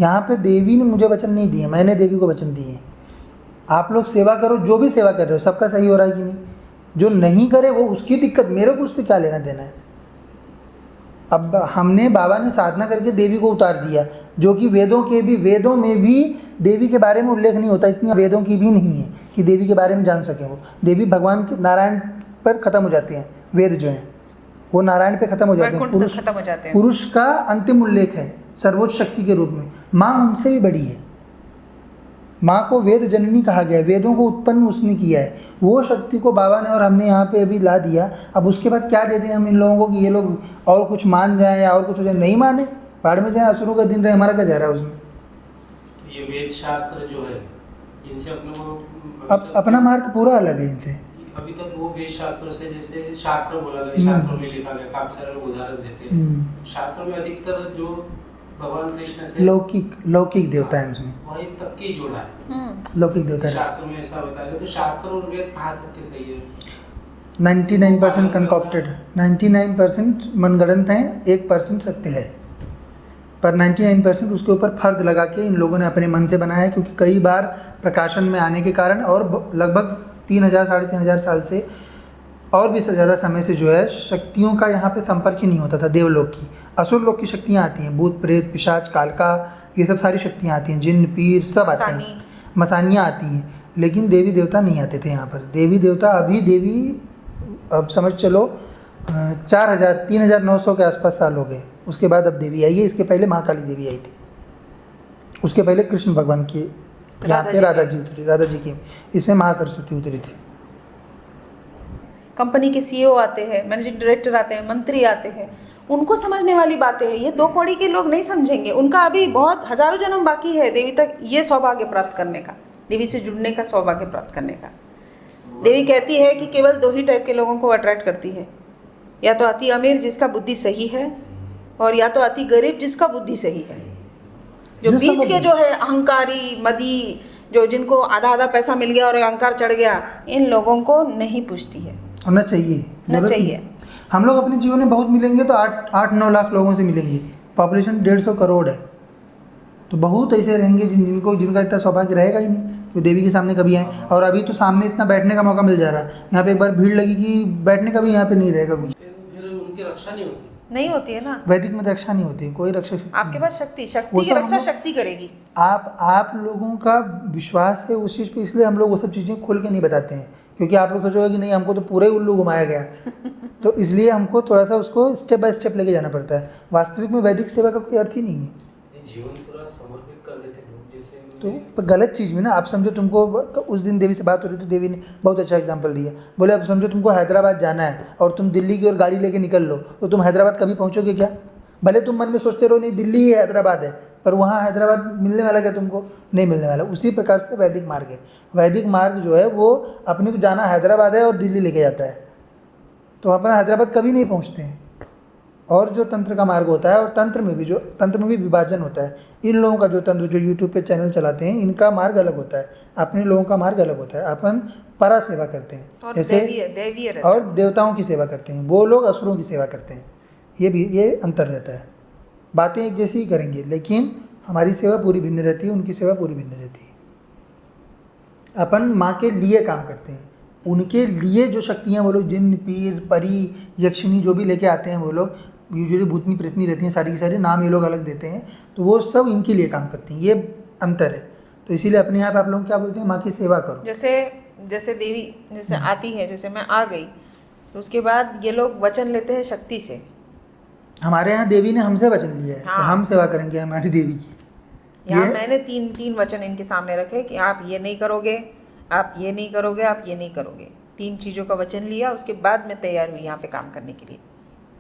यहाँ पे देवी ने मुझे वचन नहीं दिए, मैंने देवी को वचन दिए। आप लोग सेवा करो, जो भी सेवा कर रहे हो सबका सही हो रहा है कि नहीं, जो नहीं करे वो उसकी दिक्कत, मेरे को उससे क्या लेना देना है। अब हमने बाबा ने साधना करके देवी को उतार दिया, जो कि वेदों में भी देवी के बारे में उल्लेख नहीं होता, इतनी वेदों की भी नहीं है कि देवी के बारे में जान सकें। वो देवी भगवान के नारायण पर ख़त्म हो जाती हैं, वेद जो हैं वो नारायण पे ख़त्म हो जाते हैं। पुरुष का अंतिम उल्लेख है सर्वोच्च शक्ति के रूप में, माँ उनसे भी बड़ी है। माँ को वेद जननी कहा गया है, वेदों को उत्पन्न उसने किया है। वो शक्ति को बाबा ने और हमने यहाँ पे अभी ला दिया। अब उसके बाद क्या दे दें हम इन लोगों को कि ये लोग और कुछ मान जाएं या और कुछ हो जाए, नहीं माने बाढ़ में जाए, असुरों का दिन रहे, हमारा क्या जा रहा है उसमें। ये वेद शास्त्र जो है इनसे अपने को अब अपना मार्ग पूरा अलग है इनसे। अभी तक वो वेद शास्त्रों से, जैसे शास्त्र बोला गया, शास्त्रों में लिखा गया, काफी सारे लोग उदाहरण देते हैं। शास्त्रों में अधिकतर जो भगवान कृष्ण से लौकिक देवता है उसमें, वही तक की जोड़ा है। लौकिक देवता है। शास्त्र में ऐसा बताया तो शास्त्र और वेद कहाँ तक के सही है? 99% कंकॉप्टेड, 99% मनगढ़ंत हैं, 1% सत्य है। पर 99% उसके ऊपर फर्द लगा के इन लोगों ने अपने मन से बनाया है, क्योंकि कई बार प्रकाशन में आने के कारण और लगभग 3000 साढ़े 3000 साल से और भी ज़्यादा समय से जो है शक्तियों का यहाँ पे संपर्क ही नहीं होता था। देवलोक की, असुर लोक की शक्तियाँ आती हैं, भूत प्रेत पिशाच कालका, ये सब सारी शक्तियाँ आती हैं, जिन्न पीर सब आते हैं, मसानियाँ आती हैं, लेकिन देवी देवता नहीं आते थे यहाँ पर। देवी देवता अभी देवी, अब समझ चलो 3900 के आसपास साल हो गए, उसके बाद अब देवी आई है। इसके पहले महाकाली देवी आई थी, उसके पहले कृष्ण भगवान की यहाँ पे राधा जी उतरी, राधा जी की, इसमें महासरस्वती उतरी थी। कंपनी के सीईओ आते हैं, मैनेजिंग डायरेक्टर आते हैं, मंत्री आते हैं, उनको समझने वाली बातें हैं। ये 2 कौड़ी के लोग नहीं समझेंगे, उनका अभी बहुत हजारों जन्म बाकी है देवी तक ये सौभाग्य प्राप्त करने का, देवी से जुड़ने का सौभाग्य प्राप्त करने का। देवी कहती है कि केवल 2 ही टाइप के लोगों को अट्रैक्ट करती है, या तो अति अमीर जिसका बुद्धि सही है, और या तो अति गरीब जिसका बुद्धि सही है। जो बीच के जो है अहंकारी मदी, जो जिनको आधा आधा पैसा मिल गया और अहंकार चढ़ गया, इन लोगों को नहीं पूछती है। होना चाहिए, ना चाहिए। हम लोग अपने जीवन में बहुत मिलेंगे तो 8-9 लाख लोगों से मिलेंगे, पॉपुलेशन 150 करोड़ है, तो बहुत ऐसे रहेंगे जिनका इतना सौभाग्य रहेगा ही नहीं तो देवी के सामने कभी आए। और अभी तो सामने इतना बैठने का मौका मिल जा रहा है, यहाँ पे एक बार भीड़ लगी कि बैठने का भी यहाँ पे नहीं रहेगा कुछ, फिर उनकी रक्षा नहीं होती है ना। वैदिक में रक्षा नहीं होती, कोई रक्षा आपके पास शक्ति की रक्षा शक्ति करेगी। आप लोगों का विश्वास है उस चीज़ पे, इसलिए हम लोग वो सब चीज़ें खोल के नहीं बताते हैं, क्योंकि आप लोग सोचोगे कि नहीं हमको तो पूरे उल्लू घुमाया गया तो इसलिए हमको थोड़ा सा उसको स्टेप बाय स्टेप लेके जाना पड़ता है। वास्तविक में वैदिक सेवा का कोई अर्थ ही नहीं है। जीवन पूरा समर्पित कर देते लोग, जैसे तो गलत चीज़ में ना, आप समझो तुमको उस दिन देवी से बात हो रही थी, देवी ने बहुत अच्छा एग्जांपल दिया, बोले अब समझो तुमको हैदराबाद जाना है और तुम दिल्ली की ओर गाड़ी लेके निकल लो, तो तुम हैदराबाद कभी पहुँचोगे क्या? भले तुम मन में सोचते रहो नहीं दिल्ली ही हैदराबाद है, पर वहाँ हैदराबाद मिलने वाला क्या तुमको? नहीं मिलने वाला। उसी प्रकार से वैदिक मार्ग है। वैदिक मार्ग जो है वो अपने को जाना हैदराबाद है और दिल्ली लेके जाता है, तो अपना हैदराबाद कभी नहीं पहुँचते हैं। और जो तंत्र का मार्ग होता है, और तंत्र में भी विभाजन होता है। इन लोगों का जो तंत्र, जो यूट्यूब पे चैनल चलाते हैं, इनका मार्ग अलग होता है, अपने लोगों का मार्ग अलग होता है। अपन परा सेवा करते हैं और जैसे, और देवताओं की सेवा करते हैं, वो लोग असुरों की सेवा करते हैं। ये अंतर रहता है। बातें एक जैसी ही करेंगे, लेकिन हमारी सेवा पूरी भिन्न रहती है, उनकी सेवा पूरी भिन्न रहती है। अपन माँ के लिए काम करते हैं, उनके लिए जो शक्तियाँ वो लोग जिन्न पीर परी यक्षिणी जो भी लेके आते हैं, वो लोग यूजुअली भूतनी प्रेतनी रहती हैं, सारी की सारी नाम ये लोग अलग देते हैं, तो वो सब इनके लिए काम करती हैं। ये अंतर है। तो इसीलिए अपने यहाँ पे आप लोग क्या बोलते हैं, माँ की सेवा करो। जैसे देवी जैसे आती है, जैसे मैं आ गई तो उसके बाद ये लोग वचन लेते हैं शक्ति से। हमारे यहाँ देवी ने हमसे वचन लिया है कि हम सेवा करेंगे हमारी देवी की। यहाँ मैंने तीन वचन इनके सामने रखे कि आप ये नहीं करोगे, आप ये नहीं करोगे, आप ये नहीं करोगे। 3 चीज़ों का वचन लिया, उसके बाद मैं तैयार हुई यहाँ पे काम करने के लिए,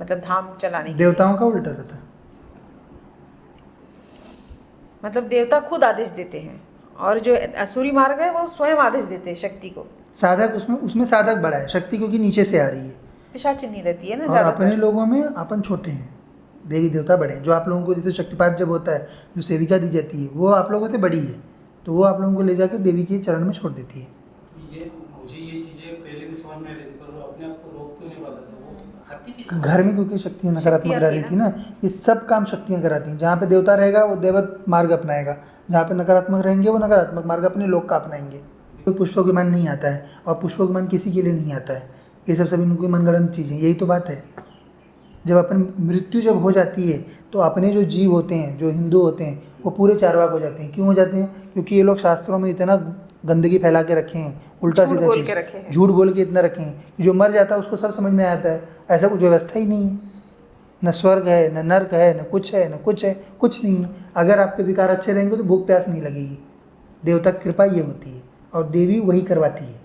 मतलब धाम चलाने के लिए। देवताओं का उल्टा रहता है, मतलब देवता खुद आदेश देते हैं, और जो असुरी मार्ग है वो स्वयं आदेश देते हैं शक्ति को। साधक उसमें साधक बड़ा है, शक्ति क्योंकि नीचे से आ रही है, पिशाचिनी रहती है ना और ज़्यादातर। अपने लोगों में अपन छोटे हैं, देवी देवता बड़े हैं। जो आप लोगों को जैसे शक्तिपात जब होता है, जो सेविका दी जाती है, वो आप लोगों से बड़ी है, तो वो आप लोगों को ले जाकर देवी के चरण में छोड़ देती है। मुझे ये चीज़ें पहले भी समझ में आ रही थी, पर वो अपने आप को रोक क्यों नहीं पाता था। वो हाथी की घर में क्योंकि शक्तियाँ नकारात्मक रह रही थी ना, ये सब काम शक्तियाँ कराती हैं। जहाँ पे देवता रहेगा वो देवत मार्ग अपनाएगा, जहाँ पे नकारात्मक रहेंगे वो नकारात्मक मार्ग अपने लोक का अपनाएंगे। कोई पुष्पक विमान नहीं आता है और पुष्पक विमान किसी के लिए नहीं आता है, ये सब सभी उनकी मनगढ़ंत चीज़ें, यही तो बात है। जब अपन मृत्यु जब हो जाती है तो अपने जो जीव होते हैं, जो हिंदू होते हैं, वो पूरे चार्वाक हो जाते हैं। क्यों हो जाते हैं? क्योंकि ये लोग शास्त्रों में इतना गंदगी फैला के रखे हैं, उल्टा सीधा चीज़ झूठ बोल के इतना रखे हैं कि जो मर जाता है उसको सब समझ में आता है। ऐसा कुछ व्यवस्था ही नहीं है, न स्वर्ग है, न नर्क है, न कुछ है, न कुछ है, कुछ नहीं है। अगर आपके विकार अच्छे रहेंगे तो भूख प्यास नहीं लगेगी। देवता की कृपा ये होती है और देवी वही करवाती है।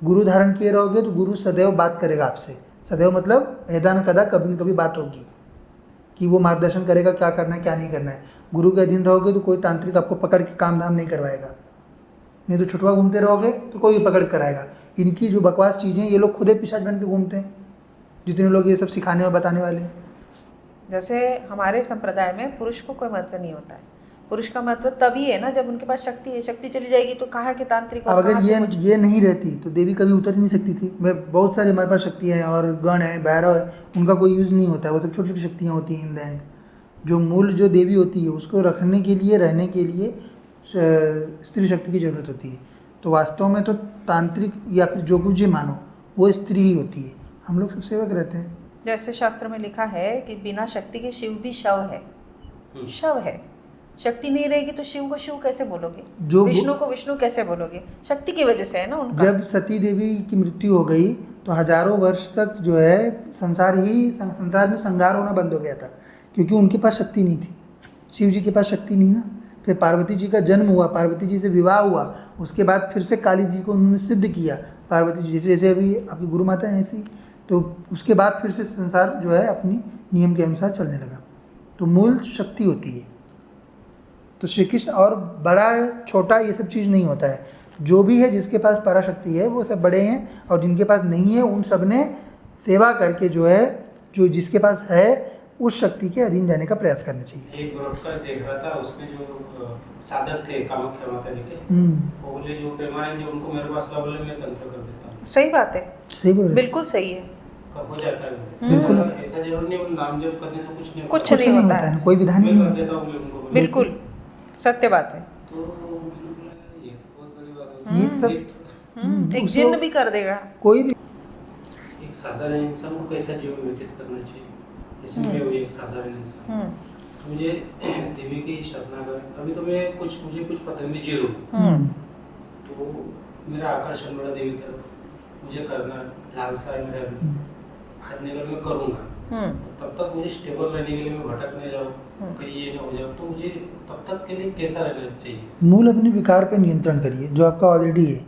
गुरु धारण किए रहोगे तो गुरु सदैव बात करेगा आपसे। सदैव मतलब यदा न कदा कभी न कभी बात होगी कि वो मार्गदर्शन करेगा क्या करना है क्या नहीं करना है। गुरु के अधीन रहोगे तो कोई तांत्रिक आपको पकड़ के काम धाम नहीं करवाएगा, नहीं तो छुटवा घूमते रहोगे तो कोई पकड़ कराएगा। इनकी जो बकवास चीज़ें, ये लोग खुद ही पिशाच बन के घूमते हैं, जितने लोग ये सब सिखाने और बताने वाले हैं। जैसे हमारे संप्रदाय में पुरुष को कोई महत्व नहीं होता है। पुरुष का महत्व तभी है ना जब उनके पास शक्ति है। शक्ति चली जाएगी तो कहाँ के तांत्रिक। अब अगर ये नहीं रहती तो देवी कभी उतर ही नहीं सकती थी। बहुत सारी हमारे पास शक्तियाँ हैं और गण है, भैरव है, उनका कोई यूज़ नहीं होता है। वो सब छोटी छोटी शक्तियाँ होती हैं। इन द एंड जो मूल जो देवी होती है उसको रखने के लिए, रहने के लिए स्त्री शक्ति की ज़रूरत होती है। तो वास्तव में तो तांत्रिक या फिर जो कुछ भी मानो वो स्त्री ही होती है। हम लोग सब सेवक रहते हैं। जैसे शास्त्र में लिखा है कि बिना शक्ति के शिव भी शव है। शव है, शक्ति नहीं रहेगी तो शिव को शिव कैसे बोलोगे, विष्णु को विष्णु कैसे बोलोगे? शक्ति की वजह से है ना उनका। जब सती देवी की मृत्यु हो गई तो हजारों वर्ष तक जो है संसार में संहार होना बंद हो गया था, क्योंकि उनके पास शक्ति नहीं थी। शिव जी के पास शक्ति नहीं ना। फिर पार्वती जी का जन्म हुआ, पार्वती जी से विवाह हुआ, उसके बाद फिर से काली जी को उन्होंने सिद्ध किया। पार्वती जी जैसे अभी आपकी गुरु माता है ऐसी, तो उसके बाद फिर से संसार जो है अपनी नियम के अनुसार चलने लगा। तो मूल शक्ति होती है। तो श्री कृष्ण और बड़ा छोटा ये सब चीज़ नहीं होता है। जो भी है जिसके पास पराशक्ति है वो सब बड़े हैं, और जिनके पास नहीं है उन सब ने सेवा करके जो है, जो जिसके पास है उस शक्ति के अधीन जाने का प्रयास करना चाहिए। एक ब्रॉडकास्ट देख रहा था, उसमें जो साधक थे कामाख्या माता जी के, वो बोले जो प्रेमानंद जी उनको मेरे पास ला बोले मैं तंत्र कर देता हूँ। सही बात है, सही बोल रहे, बिल्कुल सही है। कब हो जाता है बिल्कुल ऐसा जरूर नहीं, नाम जप करने से कुछ नहीं कुछ नहीं होता है, कोई विधान मैं नहीं कर होता। देता हूँ उनको। बिल्कुल सत्य बात है। तो ये तो बहुत बड़ी बात है। ये सब एक जिन्न भी कर देगा। कोई भी एक साधारण इंसान को कैसा जीवन व्यतीत करना चाहिए, इसमें वो एक साधारण इंसान। तो मुझे देवी की शरणागत, अभी तो मैं मुझे कुछ पतंग भी जीरो, तो मेरा आकर्षण बड़ा देवी तरफ, मुझे करना लालसा है मेरा भी। आज नहीं मैं करूँगा, तब तक मुझे स्टेबल रहने के लिए मैं भटक नहीं जाऊँ, कहीं ये ना हो जाए, तो मुझे तब तक के लिए कैसा रहना चाहिए? मूल अपने विकार पे नियंत्रण करिए, जो आपका ऑलरेडी है।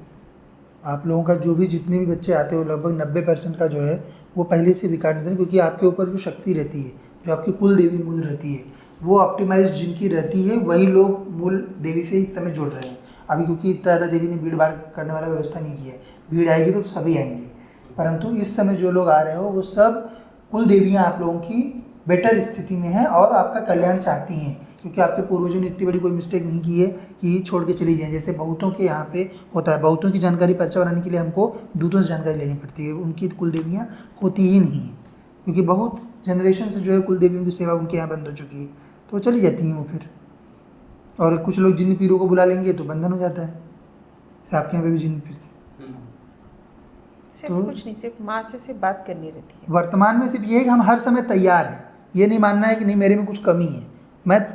आप लोगों का जो भी जितने भी बच्चे आते हो लगभग 90% का जो है वो पहले से विकार नियंत्रण, क्योंकि आपके ऊपर जो शक्ति रहती है, जो आपकी कुल देवी मूल रहती है, वो ऑप्टिमाइज जिनकी रहती है वही लोग मूल देवी से इस समय जुड़ रहे हैं। अभी क्योंकि इतना ज़्यादा देवी ने भीड़ भाड़ करने वाला व्यवस्था नहीं की है, भीड़ आएगी तो सभी आएंगे, परंतु इस समय जो लोग आ रहे हो वो सब कुल देवियाँ आप लोगों की बेटर स्थिति में हैं और आपका कल्याण चाहती हैं, क्योंकि आपके पूर्वजों ने इतनी बड़ी कोई मिस्टेक नहीं की है कि छोड़ के चली जाएं। जैसे बहुतों के यहाँ पे होता है, बहुतों की जानकारी पर्चा बनाने के लिए हमको दूतों से जानकारी लेनी पड़ती है, उनकी कुल देवियाँ होती ही नहीं हैं, क्योंकि बहुत जनरेशन से जो है कुल देवियों की सेवा उनके यहाँ बंद हो चुकी है, तो चली जाती हैं वो फिर। और कुछ लोग जिन पीरों को बुला लेंगे तो बंधन हो जाता है, जैसे आपके यहाँ पे भी जिन पीर थे। सिर्फ कुछ नहीं, सिर्फ माँ से सिर्फ बात करनी रहती है। वर्तमान में सिर्फ ये है कि हम हर समय तैयार हैं, ये नहीं मानना है कि नहीं मेरे में कुछ कमी है।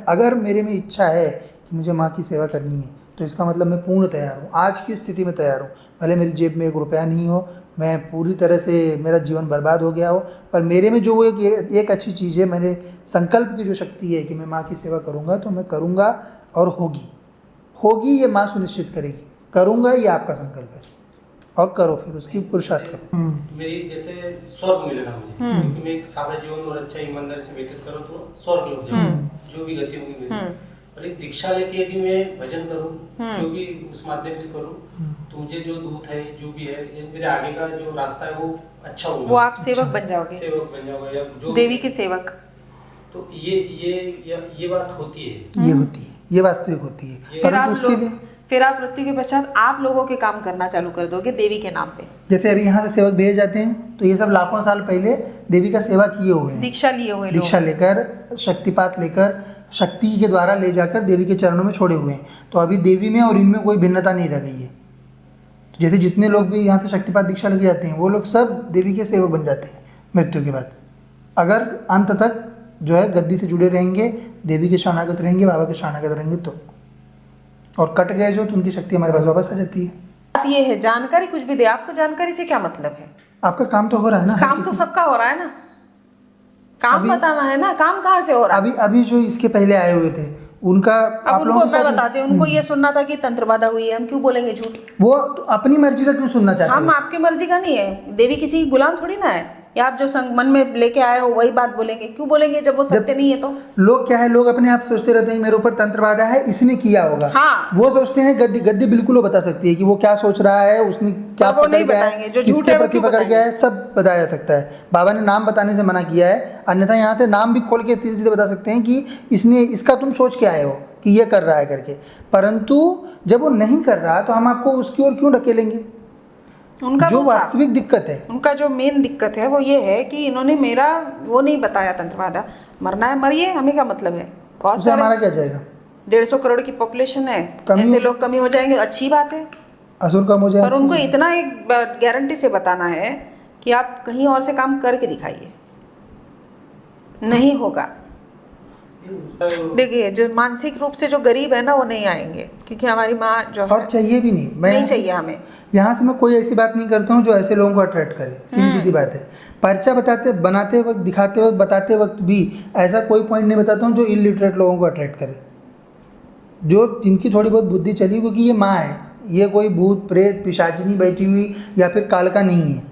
अगर मेरे में इच्छा है कि मुझे माँ की सेवा करनी है तो इसका मतलब मैं पूर्ण तैयार हूँ, आज की स्थिति में तैयार हूँ। भले मेरी जेब में 1 रुपया नहीं हो, मैं पूरी तरह से मेरा जीवन बर्बाद हो गया हो, पर मेरे में जो वो एक अच्छी चीज़ है, मेरे संकल्प की जो शक्ति है कि मैं माँ की सेवा करूँगा, तो मैं करूँगा और होगी ये माँ सुनिश्चित करेगी। करूँगा ये आपका संकल्प है और करो, फिर उसकी पुरुषार्थ करो। मेरी जैसे स्वर्ग मिलेगा मुझे, क्योंकि मैं एक सादा जीवन और अच्छा ईमानदारी से व्यतीत करूँ तो स्वर्ग लग जाऊँ, जो भी गति होगी मेरी। और एक दीक्षा लेके यदि मैं भजन करूँ, जो भी उस माध्यम से करूँ, तो मुझे जो दूत है, जो भी है, मेरे आगे का जो रास्ता है वो अच्छा होगा। वो आप सेवक बन जाओगे, सेवक बन जाओगे या जो देवी के सेवक। तो ये बात होती है, ये होती है, ये वास्तविक होती है। फिर आप उसके लिए फिर आप मृत्यु के पश्चात आप लोगों के काम करना चालू कर दोगे देवी के नाम पे। जैसे अभी यहाँ से सेवक भेजे जाते हैं तो ये सब लाखों साल पहले देवी का सेवा किए हुए हैं, दीक्षा लिए हुए लोग। दीक्षा लेकर शक्तिपात लेकर शक्ति के द्वारा ले जाकर देवी के चरणों में छोड़े हुए हैं। तो अभी देवी में और इनमें कोई भिन्नता नहीं रह गई है। तो जैसे जितने लोग भी यहाँ से शक्तिपात दीक्षा लेके जाते हैं वो लोग सब देवी के सेवक बन जाते हैं मृत्यु के बाद, अगर अंत तक जो है गद्दी से जुड़े रहेंगे, देवी के शरणागत रहेंगे, बाबा के शरणागत रहेंगे तो। और कट गए जो तो उनकी शक्ति हमारे पास वापस आ जाती है। बात ये है, जानकारी कुछ भी दे, आपको जानकारी से क्या मतलब है? आपका काम तो हो रहा है ना, काम तो सबका हो रहा है ना, काम बताना है ना, काम कहाँ से हो रहा है? अभी जो इसके पहले आए हुए थे उनका अब आप लोगों उनको के मैं साथ बताते हैं, उनको ये सुनना था कि तंत्र बाधा हुई है, हम क्यों बोलेंगे झूठ? वो तो अपनी मर्जी का क्यों सुनना चाहते हम हैं? आपकी मर्जी का नहीं है, देवी किसी की गुलाम थोड़ी ना है, या आप जो मन में लेके आए हो वही बात बोलेंगे। क्यों बोलेंगे जब वो सत्य नहीं है? तो लोग क्या है, लोग अपने आप सोचते रहते हैं मेरे ऊपर तंत्र बाधा है, इसने किया होगा। हाँ। वो सोचते हैं गद्दी बिल्कुल वो बता सकती है कि वो क्या सोच रहा है, उसने क्या वो पकड़ नहीं गया बताएंगे, जो है, झूठ किसके है वो प्रति क्यों पकड़ गया है, सब बताया जा सकता है। बाबा ने नाम बताने से मना किया है, अन्यथा यहाँ से नाम भी खोल के सीधे सीधे बता सकते हैं कि इसने इसका तुम सोच के आए हो कि ये कर रहा है करके। परंतु जब वो नहीं कर रहा तो हम आपको उसकी ओर क्यों ढकेलेंगे? उनका जो वो था। वास्तविक दिक्कत है, उनका जो मेन दिक्कत है वो ये है कि इन्होंने मेरा वो नहीं बताया तंत्र बाधा। मरना है मरिए, हमें क्या मतलब है? बहुत उससे सारे हमारा क्या जाएगा? 150 करोड़ की पॉपुलेशन है, कमी ऐसे हो- लोग कमी हो जाएंगे, अच्छी बात है। असुर कम हो जाए। पर उनको इतना एक गारंटी से बताना है कि आप कहीं और से काम करके दिखाइए, नहीं होगा। देखिए, जो मानसिक रूप से जो गरीब है ना वो नहीं आएंगे, क्योंकि हमारी माँ जो है और चाहिए भी नहीं। मैं नहीं चाहिए हमें। यहाँ से मैं कोई ऐसी बात नहीं करता हूँ जो ऐसे लोगों को अट्रैक्ट करे, सीधी सीधी बात है। पर्चा बनाते वक्त, दिखाते वक्त, बताते वक्त भी ऐसा कोई पॉइंट नहीं बताता हूँ जो इलिटरेट लोगों को अट्रैक्ट करे, जो जिनकी थोड़ी बहुत बुद्धि चली, क्योंकि ये माँ है, ये कोई भूत प्रेत पिशाचिनी बैठी हुई या फिर कालका नहीं है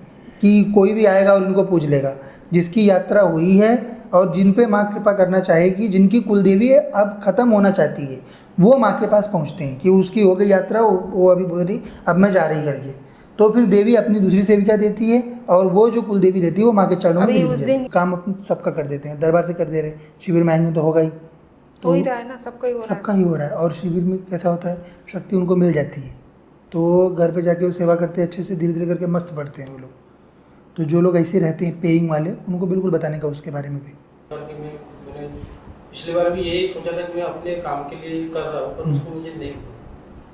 कि कोई भी आएगा और इनको पूज लेगा। जिसकी यात्रा हुई है और जिन पे माँ कृपा करना चाहेगी, जिनकी कुलदेवी है अब ख़त्म होना चाहती है, वो माँ के पास पहुँचते हैं कि उसकी हो गई यात्रा, वो अभी बोल रही अब मैं जा रही करके। तो फिर देवी अपनी दूसरी सेविका देती है और वो जो कुलदेवी रहती है वो माँ के चरणों में अभी मिल उस जाती है। दिन- काम अपन सबका कर देते हैं, दरबार से कर दे रहे हैं, शिविर में आएंगे तो होगा ही, हो ही रहा है ना, सबका ही हो रहा है। सबका ही हो रहा है। और शिविर में कैसा होता है, शक्ति उनको मिल जाती है तो घर पे जाके वो सेवा करते हैं अच्छे से, धीरे धीरे करके मस्त पड़ते हैं वो लोग। तो जो लोग ऐसे रहते हैं पेइंग वाले, उनको बिल्कुल बताने का उसके बारे में भी। मैंने पिछली बार भी यही सोचा था कि मैं अपने काम के लिए कर रहा हूँ, पर उसको मुझे नहीं,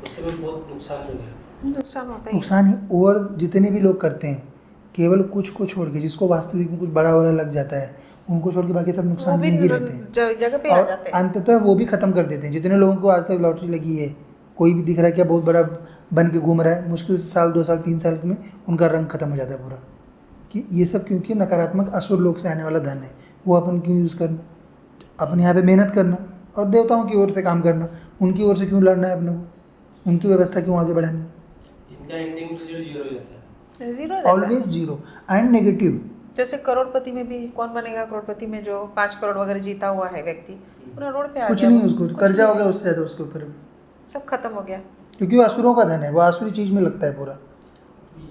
उससे मैं बहुत नुकसान हो गया। नुकसान होता ही नुकसान ही। और जितने भी लोग करते हैं केवल कुछ को छोड़ के, जिसको वास्तविक में कुछ बड़ा वाला लग जाता है, उनको छोड़ के बाकी सब वो नुकसान भी में ही रहते हैं। जगह पे आ और जाते हैं। अंततः वो भी ख़त्म कर देते हैं। जितने लोगों को आज तक लॉटरी लगी है, कोई भी दिख रहा है क्या बहुत बड़ा बन के घूम रहा है, मुश्किल से साल 2 साल 3 साल में उनका रंग खत्म हो जाता है पूरा। कि ये सब क्योंकि नकारात्मक असुर लोग से आने वाला धन है, वो अपन क्यों यूज़ करना, अपने यहाँ पे मेहनत करना और देवताओं की ओर से काम करना। उनकी ओर से क्यों लड़ना है अपने को, उनकी व्यवस्था क्यों आगे बढ़ानी है? इनका एंडिंग रिजल्ट 0 हो जाता है। जीरो रहता है। Always zero and negative. जैसे करोड़पति में भी कौन बनेगा? करोड़पति में जो 5 करोड़ वगैरह जीता हुआ है व्यक्ति, पूरा रोड पे आ कुछ गया। नहीं, वो। उसको कुछ कर्जा हो नहीं। गया उससे ज़्यादा उसके ऊपर, सब खत्म हो गया। क्योंकि वो असुरों का धन है, वो आसुरी चीज़ में लगता है पूरा।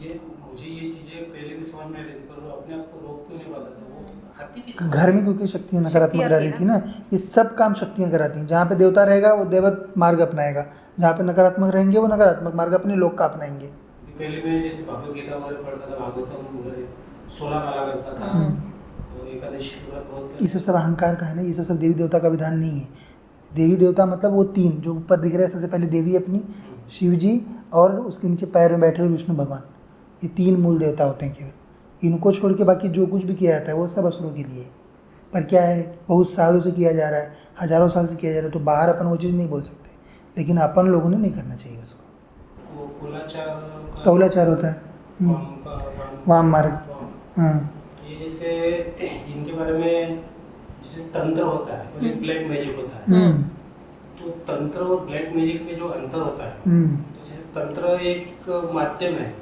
ये मुझे ये चीज़ें पहले भी समझ में आ रही थी, पर वो अपने आप को रोक क्यों नहीं पाता था? वो तो आती थी घर में क्योंकि शक्तियाँ नकारात्मक शक्ति रह आती रही थी ना, ये सब काम शक्तियाँ कराती हैं। जहाँ पे देवता रहेगा वो देवत मार्ग अपनाएगा, जहाँ पे नकारात्मक रहेंगे वो नकारात्मक मार्ग अपने लोक का अपनाएंगे। पहले मैं जैसे भगवत गीता वगैरह पढ़ता था, भागवतम वगैरह 16 माला करता था, तो एकादशी के बाद बहुत ये सब अहंकार का है ना, ये सब देवी देवता का विधान नहीं है। देवी देवता मतलब वो 3 जो ऊपर दिख रहे हैं, सबसे पहले देवी अपनी, शिव जी और उसके नीचे पैर में बैठे हुए विष्णु भगवान, ये 3 मूल देवता होते हैं केवल। इनको छोड़ के बाकी जो कुछ भी किया जाता है वो सब असुरों के लिए। पर क्या है, बहुत सालों से किया जा रहा है, हज़ारों साल से किया जा रहा है, तो बाहर अपन वो चीज़ नहीं बोल सकते, लेकिन अपन लोगों ने नहीं करना चाहिए उसको। वो कौलाचार होता है, वाम मार्ग। हाँ, ये जैसे इनके बारे में जैसे तंत्र होता है और एक ब्लैक मैजिक होता है, तो तंत्र और ब्लैक मैजिक में जो अंतर होता है, तो जैसे तंत्र एक माध्यम है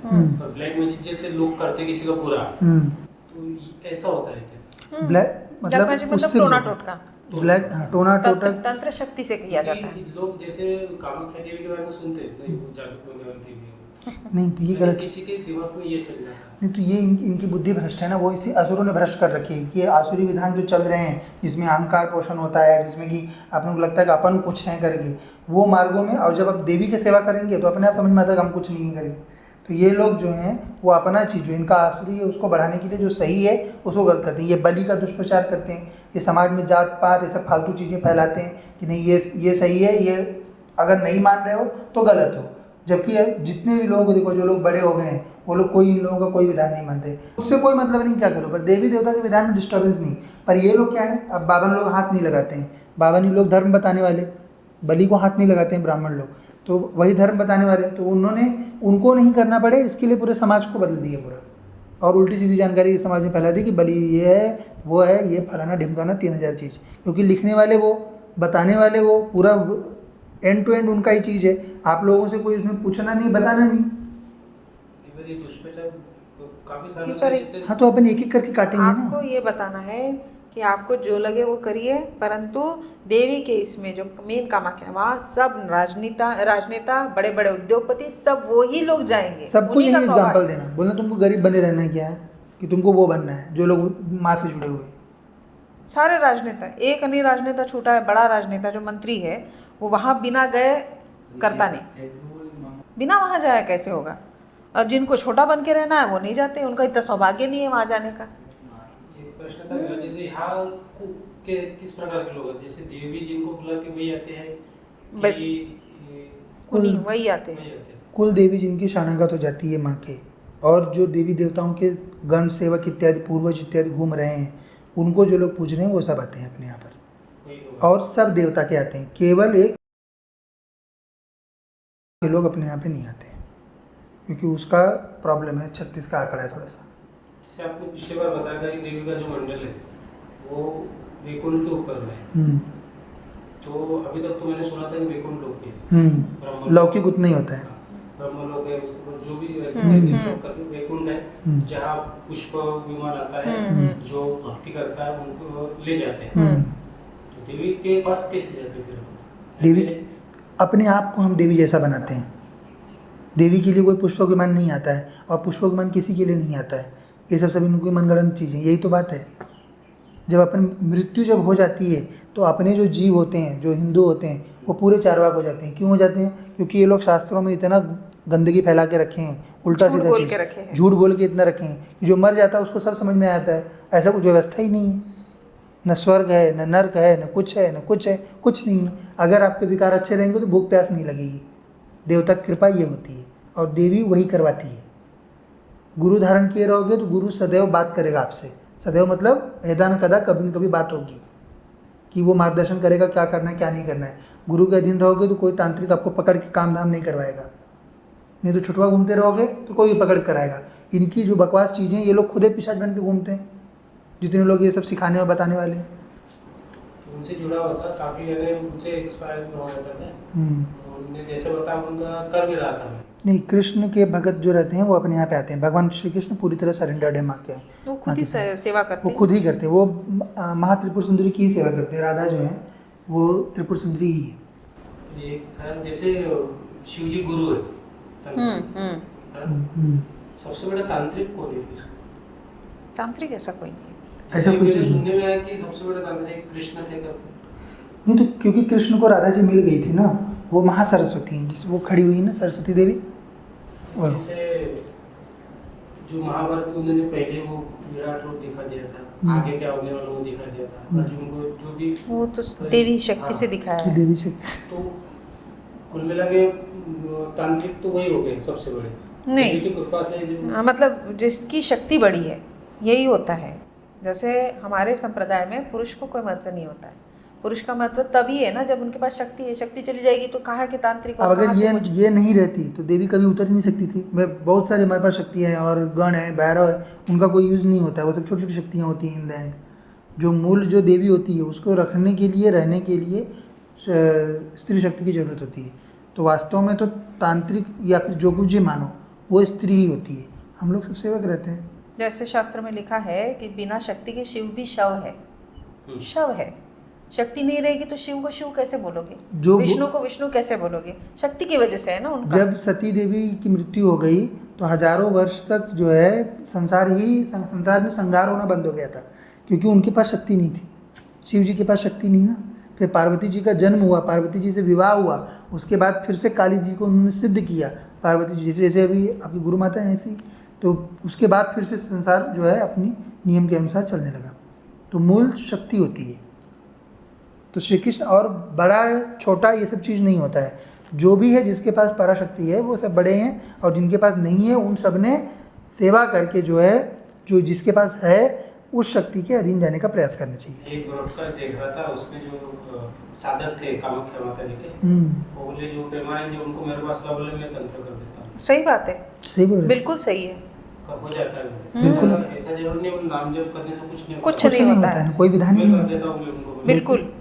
और ब्लैक मैजिक जैसे लोग करते हैं किसी का बुरा, तो ऐसा होता है क्या? ब्लैक मतलब उससे टोना टोटका। ब्लैक, हाँ, टोना टोटक। तंत्र शक्ति से किया जाता है। लोग जैसे कामाख्या देवी के बारे में सुनते हैं, नहीं वो जादू टोने वाली देवी है, नहीं तो ये लेकिन गलत, किसी के दिमाग में ये चल जाता है। नहीं तो ये इनकी बुद्धि भ्रष्ट है ना, वो इसी असुरों ने भ्रष्ट कर रखी है कि ये आसुरी विधान जो चल रहे हैं जिसमें अहंकार पोषण होता है, जिसमें कि अपन को लगता है कि अपन कुछ हैं करके, वो मार्गों में, और जब आप देवी की सेवा करेंगे तो अपने आप समझ में आता है कि हम कुछ नहीं करेंगे। तो ये लोग जो हैं वो अपना चीज़ जो इनका आसुरी है उसको बढ़ाने के लिए जो सही है उसको गलत करते हैं। ये बलि का दुष्प्रचार करते हैं, ये समाज में जात पात ये सब फालतू चीज़ें फैलाते हैं कि नहीं ये सही है, ये अगर नहीं मान रहे हो तो गलत हो। जबकि जितने भी लोगों को देखो, जो लोग बड़े हो गए हैं वो लोग कोई इन लोगों का कोई विधान नहीं मानते, उससे कोई मतलब नहीं क्या करो, पर देवी देवता के विधान में डिस्टर्बेंस नहीं। पर ये लोग क्या है, अब बावन लोग हाथ नहीं लगाते हैं, बावन लोग धर्म बताने वाले, बलि को हाथ नहीं लगाते हैं ब्राह्मण लोग, तो वही धर्म बताने वाले, तो उनको नहीं करना पड़े इसके लिए पूरे समाज को बदल दिए पूरा, और उल्टी सीधी जानकारी समाज में फैला दी कि बलि ये है वो है, ये फलाना ढिमकाना 3000 चीज़, क्योंकि लिखने वाले वो, बताने वाले वो, पूरा एंड टू एंड उनका ही चीज़ है। आप लोगों से कोई उसमें पूछना नहीं, बताना नहीं। ये दुष्प्रचार काफी सालों ये पर से जैसे हाँ तो अपन एक एक करके काटेंगे आपको ना। ये बताना है कि आपको जो लगे वो करिए, परंतु देवी के इसमें जो मेन कामाख्या, वहाँ सब राजनेता बड़े बड़े उद्योगपति सब वही लोग जाएंगे, सबको उन्हीं यही का एग्जाम्पल सौभाग्य। देना, बोलना तुमको गरीब बने रहना है, क्या है कि तुमको वो बनना है जो लोग माँ से जुड़े हुए हैं। सारे राजनेता, एक नहीं राजनेता छूटा है, बड़ा राजनेता जो मंत्री है वो वहाँ बिना गए करता नहीं, बिना वहाँ जाए कैसे होगा। और जिनको छोटा बन के रहना है वो नहीं जाते, उनका इतना सौभाग्य नहीं है वहाँ जाने का। एक प्रश्न था मेरा, जैसे यहाँ के किस प्रकार के लोग हैं, जैसे देवी जिनको बुलाते वही आते हैं कि बस उन्हीं वही आते हैं। वही आते हैं? कुल देवी जिनकी शरणागत हो जाती है माँ के, और जो देवी देवताओं के गण सेवक इत्यादि पूर्वज इत्यादि घूम रहे हैं, उनको जो लोग पूज रहे हैं वो सब आते हैं अपने यहाँ पर, वही लोग और सब देवता के आते हैं, केवल एक के लोग अपने यहाँ पे नहीं आते हैं, क्योंकि उसका प्रॉब्लम है, 36 का आंकड़ा है थोड़ा सा। जैसे आपने पिछली बार बताया था कि देवी का जो मंडल है वो वैकुंठ के ऊपर है, तो अभी तक तो मैंने सुना था कि वैकुंठ लोक है, लौकिक उतना ही होता है। ब्रह्म लोक है, उसके ऊपर जो भी करके वैकुंठ है जहाँ पुष्प विमान आता है, जो भक्ति करता है उनको ले जाते हैं। तो देवी के पास कैसे जाते फिर? देवी अपने आप को हम देवी जैसा बनाते हैं। देवी के लिए कोई पुष्प विमान नहीं आता है, और पुष्प विमान किसी के लिए नहीं आता है, ये सब इनकी मनगढ़ंत चीज़ें, यही तो बात है। जब अपन मृत्यु जब हो जाती है तो अपने जो जीव होते हैं, जो हिंदू होते हैं, वो पूरे चारवाक हो जाते हैं। क्यों हो जाते हैं? क्योंकि ये लोग शास्त्रों में इतना गंदगी फैला के रखे हैं, उल्टा सीधा चीज़ झूठ बोल के इतना रखे हैं कि जो मर जाता है उसको सब समझ में आता है, ऐसा कुछ व्यवस्था ही नहीं है, न स्वर्ग है, न नर्क है, न कुछ है, न कुछ है, कुछ नहीं है। अगर आपके विकार अच्छे रहेंगे तो भूख प्यास नहीं लगेगी। देवता की कृपा ये होती है, और देवी वही करवाती है। गुरु धारण किए रहोगे तो गुरु सदैव बात करेगा आपसे, सदैव मतलब यदान कदा कभी न कभी बात होगी कि वो मार्गदर्शन करेगा क्या करना है क्या नहीं करना है। गुरु के अधीन रहोगे तो कोई तांत्रिक आपको पकड़ के काम धाम नहीं करवाएगा, नहीं तो छुटवा घूमते रहोगे तो कोई भी पकड़ कराएगा। इनकी जो बकवास चीज़ें, ये लोग खुद ही पिशाच बन के घूमते हैं, जितने लोग ये सब सिखाने और बताने वाले हैं। उनसे जुड़ा हुआ था काफ़ी, मैंने उनसे एक्सपायर भी हो गया था मैं, उन्होंने जैसे बताया उनका कर भी रहा था मैं। नहीं, कृष्ण के भगत जो रहते हैं वो अपने यहाँ पे आते हैं। भगवान श्री कृष्ण पूरी तरह सरेंडर्ड है माँ के, वो खुद ही सेवा करते वो हैं। खुद ही करते हैं। वो महात्रिपुर सुंदरी की ही सेवा करते हैं। राधा जो है वो त्रिपुर सुंदरी ही है। एक था जैसे शिव जी गुरु है, तांत्रिक, है ना? सबसे बड़ा तांत्रिक कौन है फिर? तांत्रिक ऐसा कोई नहीं है। ऐसा कुछ मुझे सुनने में आया कि सबसे बड़ा तांत्रिक कृष्ण थे करके। नहीं, तो क्योंकि कृष्ण को राधा जी मिल गई थी ना, वो महासरस्वती हैं, जिस वो खड़ी हुई है ना सरस्वती देवी। जैसे जो महाभारत में उन्होंने पहले वो विराट रूप दिखा दिया था, आगे क्या होने वाला वो दिखा दिया था, अर्जुन को जो भी वो तो देवी शक्ति से दिखाया है। देवी शक्ति। तो कुल मिला के तांत्रिक तो वही हो गए सबसे बड़े। नहीं। देवी की कृपा से जो मतलब जिसकी शक्ति बड़ी है यही होता है। जैसे हमारे संप्रदाय में पुरुष को कोई महत्व नहीं होता है। पुरुष का महत्व तभी है ना जब उनके पास शक्ति है। शक्ति चली जाएगी तो कहाँ के तांत्रिक। अब अगर ये नहीं रहती तो देवी कभी उतर ही नहीं सकती थी। बहुत सारे हमारे पास शक्तियाँ हैं और गण है, भैरव है, उनका कोई यूज़ नहीं होता है। वो सब छोटी छोटी शक्तियाँ होती हैं इन द एंड। जो मूल जो देवी होती है उसको रखने के लिए, रहने के लिए स्त्री शक्ति की ज़रूरत होती है। तो वास्तव में तो तांत्रिक या फिर जो कुछ भी मानो वो स्त्री ही होती है। हम लोग सब सेवक रहते हैं। जैसे शास्त्र में लिखा है कि बिना शक्ति के शिव भी शव है, शव है। शक्ति नहीं रहेगी तो शिव को शिव कैसे बोलोगे, जो विष्णु को विष्णु कैसे बोलोगे? शक्ति की वजह से है ना उनका। जब सती देवी की मृत्यु हो गई तो हजारों वर्ष तक जो है संसार में संहार होना बंद हो गया था, क्योंकि उनके पास शक्ति नहीं थी। शिव जी के पास शक्ति नहीं ना। फिर पार्वती जी का जन्म हुआ, पार्वती जी से विवाह हुआ, उसके बाद फिर से काली जी को उन्होंने सिद्ध किया, पार्वती जी जैसे अभी आपकी गुरु माता है ऐसी, तो उसके बाद फिर से संसार जो है अपनी नियम के अनुसार चलने लगा। तो मूल शक्ति होती है। तो श्री कृष्ण और बड़ा छोटा ये सब चीज़ नहीं होता है, जो भी है जिसके पास पराशक्ति है वो सब बड़े हैं, और जिनके पास नहीं है उन सब ने सेवा करके जो है, जो जिसके पास है उस शक्ति के अधीन जाने का प्रयास करना चाहिए। एक ब्रॉडकास्ट देख रहा था, उसमें जो साधक थे कामाख्या माता जी के, वो बोले जो प्रेमानंद जी उनको मेरे पास ला, बोले मैं तंत्र कर देता हूँ। सही बात है, सही बोल रहे बिल्कुल सही है। कब हो जाता है बिल्कुल ऐसा जरूर नहीं, नाम जप करने से कुछ नहीं कुछ होता। नहीं होता है, कोई विधान ही मैं नहीं कर होता। देता हूँ उनको। बिल्कुल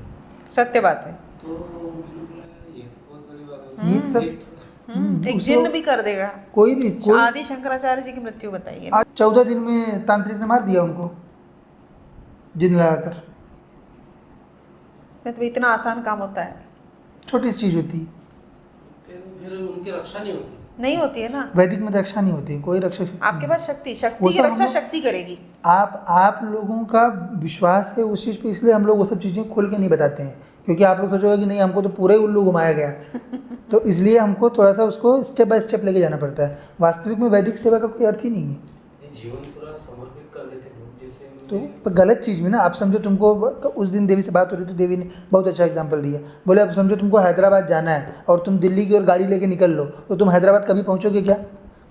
सत्य बात है। तो मैंने बोला ये तो बहुत बड़ी बात है। ये सब एक उसको जिन्न भी कर देगा। कोई भी कोई आदि शंकराचार्य जी की मृत्यु बताइए ना। आज 14 दिन में तांत्रिक ने मार दिया उनको, जिन लगाकर। मतलब इतना आसान काम होता है? छोटी सी चीज़ होती है, फिर उनकी रक्षा नहीं होती। नहीं होती है ना। वैदिक में रक्षा नहीं होती, कोई रक्षा शक्ति आपके नहीं। पास शक्ति, वो शक्ति की सब हम रक्षा लोग- शक्ति करेगी। आप लोगों का विश्वास है उस चीज़ पे, इसलिए हम लोग वो सब चीज़ें खोल के नहीं बताते हैं, क्योंकि आप लोग सोचोगे कि नहीं हमको तो पूरे उल्लू घुमाया गया तो इसलिए हमको थोड़ा सा उसको स्टेप बाय स्टेप लेके जाना पड़ता है। वास्तविक में वैदिक सेवा का कोई अर्थ ही नहीं है। ये जीवन पूरा समर्पित कर देते लोग, जैसे तो उन्होंने- पर गलत चीज़ में ना, आप समझो तुमको उस दिन देवी से बात हो रही तो देवी ने बहुत अच्छा एग्जांपल दिया। बोले अब समझो तुमको हैदराबाद जाना है और तुम दिल्ली की ओर गाड़ी लेके निकल लो, तो तुम हैदराबाद कभी पहुँचोगे क्या?